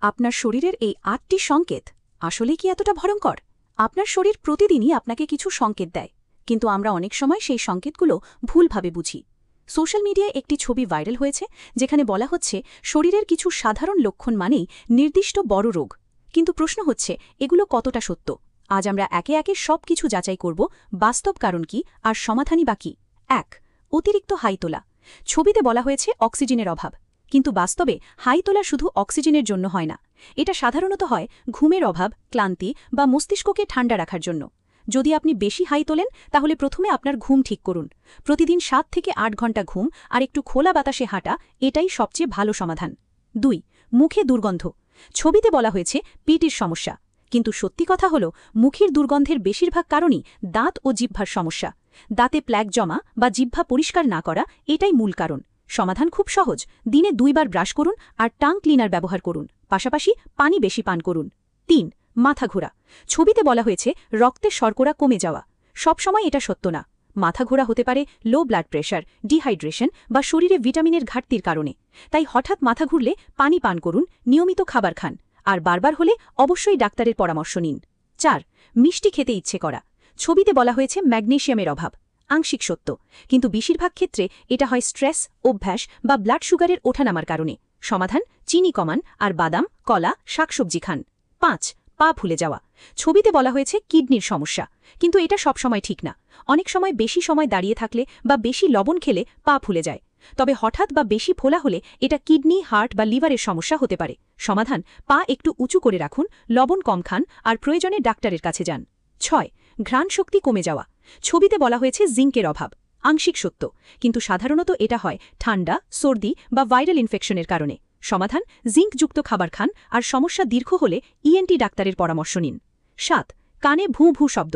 আপনার শরীরের এই ৮টি সংকেত আসলে কি এতটা ভয়ঙ্কর? আপনার শরীর প্রতিদিনই আপনাকে কিছু সংকেত দেয়, কিন্তু আমরা অনেক সময় সেই সংকেতগুলো ভুলভাবে বুঝি। সোশ্যাল মিডিয়ায় একটি ছবি ভাইরাল হয়েছে যেখানে বলা হচ্ছে শরীরের কিছু সাধারণ লক্ষণ মানেই নির্দিষ্ট বড় রোগ। কিন্তু প্রশ্ন হচ্ছে এগুলো কতটা সত্য? আজ আমরা একে একে সব কিছু যাচাই করব, বাস্তব কারণ কি আর সমাধানই বা কি। ১. অতিরিক্ত হাই তোলা। ছবিতে বলা হয়েছে অক্সিজেনের অভাব, কিন্তু বাস্তবে হাই তোলা শুধু অক্সিজেনের জন্য হয় না। এটা সাধারণত হয় ঘুমের অভাব, ক্লান্তি বা মস্তিষ্ককে ঠান্ডা রাখার জন্য। যদি আপনি বেশি হাই তোলেন তাহলে প্রথমে আপনার ঘুম ঠিক করুন। প্রতিদিন ৭ থেকে ৮ ঘন্টা ঘুম আর একটু খোলা বাতাসে হাঁটা এটাই সবচেয়ে ভালো সমাধান। ২. মুখে দুর্গন্ধ। ছবিতে বলা হয়েছে পিটির সমস্যা, কিন্তু সত্যি কথা হল মুখের দুর্গন্ধের বেশিরভাগ কারণই দাঁত ও জিহ্বার সমস্যা। দাঁতে প্ল্যাক জমা বা জিহ্বা পরিষ্কার না করা এটাই মূল কারণ। সমাধান খুব সহজ, দিনে ২ বার ব্রাশ করুন আর টাং ক্লিনার ব্যবহার করুন, পাশাপাশি পানি বেশি পান করুন। ৩. মাথা ঘোরা। ছবিতে বলা হয়েছে রক্তে শর্করা কমে যাওয়া। সবসময় এটা সত্য না। মাথা ঘোরা হতে পারে লো ব্লাড প্রেশার, ডিহাইড্রেশন বা শরীরে ভিটামিনের ঘাটতির কারণে। তাই হঠাৎ মাথা ঘুরলে পানি পান করুন, নিয়মিত খাবার খান, আর বারবার হলে অবশ্যই ডাক্তারের পরামর্শ নিন। ৪. মিষ্টি খেতে ইচ্ছে করা। ছবিতে বলা হয়েছে ম্যাগনেসিয়ামের অভাব। আংশিক সত্য, কিন্তু বেশিরভাগ ক্ষেত্রে এটা হয় স্ট্রেস, অভ্যাস বা ব্লাড সুগারের ওঠানামার কারণে। সমাধান চিনি কমান আর বাদাম, কলা, শাকসবজি খান। ৫. পা ফুলে যাওয়া। ছবিতে বলা হয়েছে কিডনির সমস্যা, কিন্তু এটা সবসময় ঠিক না। অনেক সময় বেশি সময় দাঁড়িয়ে থাকলে বা বেশি লবণ খেলে পা ফুলে যায়। তবে হঠাৎ বা বেশি ফোলা হলে এটা কিডনি, হার্ট বা লিভারের সমস্যা হতে পারে। সমাধান পা একটু উঁচু করে রাখুন, লবণ কম খান আর প্রয়োজনে ডাক্তারের কাছে যান। ৬. ঘ্রাণ শক্তি কমে যাওয়া। ছবিতে বলা হয়েছে জিঙ্কের অভাব। আংশিক সত্য, কিন্তু সাধারণত এটা হয় ঠান্ডা, সর্দি বা ভাইরাল ইনফেকশনের কারণে। সমাধান জিঙ্কযুক্ত খাবার খান আর সমস্যা দীর্ঘ হলে ইএনটি ডাক্তারের পরামর্শ নিন। ৭. কানে ভূঁ ভূঁ শব্দ।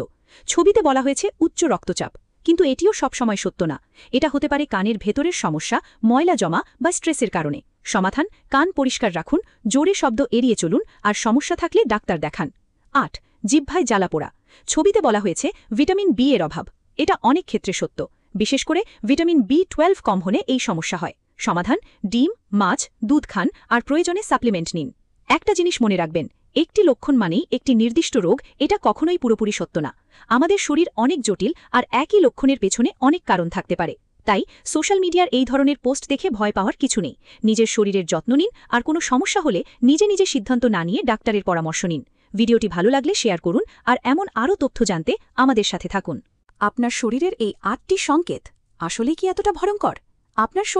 ছবিতে বলা হয়েছে উচ্চ রক্তচাপ, কিন্তু এটিও সবসময় সত্য না। এটা হতে পারে কানের ভেতরের সমস্যা, ময়লা জমা বা স্ট্রেসের কারণে। সমাধান কান পরিষ্কার রাখুন, জোরে শব্দ এড়িয়ে চলুন আর সমস্যা থাকলে ডাক্তার দেখান। ৮. জিহ্বায় জ্বালা পোড়া। ছবিতে বলা হয়েছে ভিটামিন বি এর অভাব। এটা অনেক ক্ষেত্রে সত্য, বিশেষ করে ভিটামিন বি12 কম হলে এই সমস্যা হয়। সমাধান ডিম, মাছ, দুধ খান আর প্রয়োজনে সাপ্লিমেন্ট নিন। একটা জিনিস মনে রাখবেন, একটি লক্ষণ মানেই একটি নির্দিষ্ট রোগ, এটা কখনোই পুরোপুরি সত্য না। আমাদের শরীর অনেক জটিল আর একই লক্ষণের পেছনে অনেক কারণ থাকতে পারে। তাই সোশ্যাল মিডিয়ার এই ধরনের পোস্ট দেখে ভয় পাওয়ার কিছু নেই। নিজের শরীরের যত্ন নিন আর কোনো সমস্যা হলে নিজে নিজে সিদ্ধান্ত না নিয়ে ডাক্তারের পরামর্শ নিন। ভিডিওটি ভালো লাগলে শেয়ার করুন আর এমন আরও তথ্য জানতে আমাদের সাথে থাকুন। আপনার শরীরের এই ৮টি সংকেত আসলে কি এতটা ভয়ঙ্কর? আপনার শরীর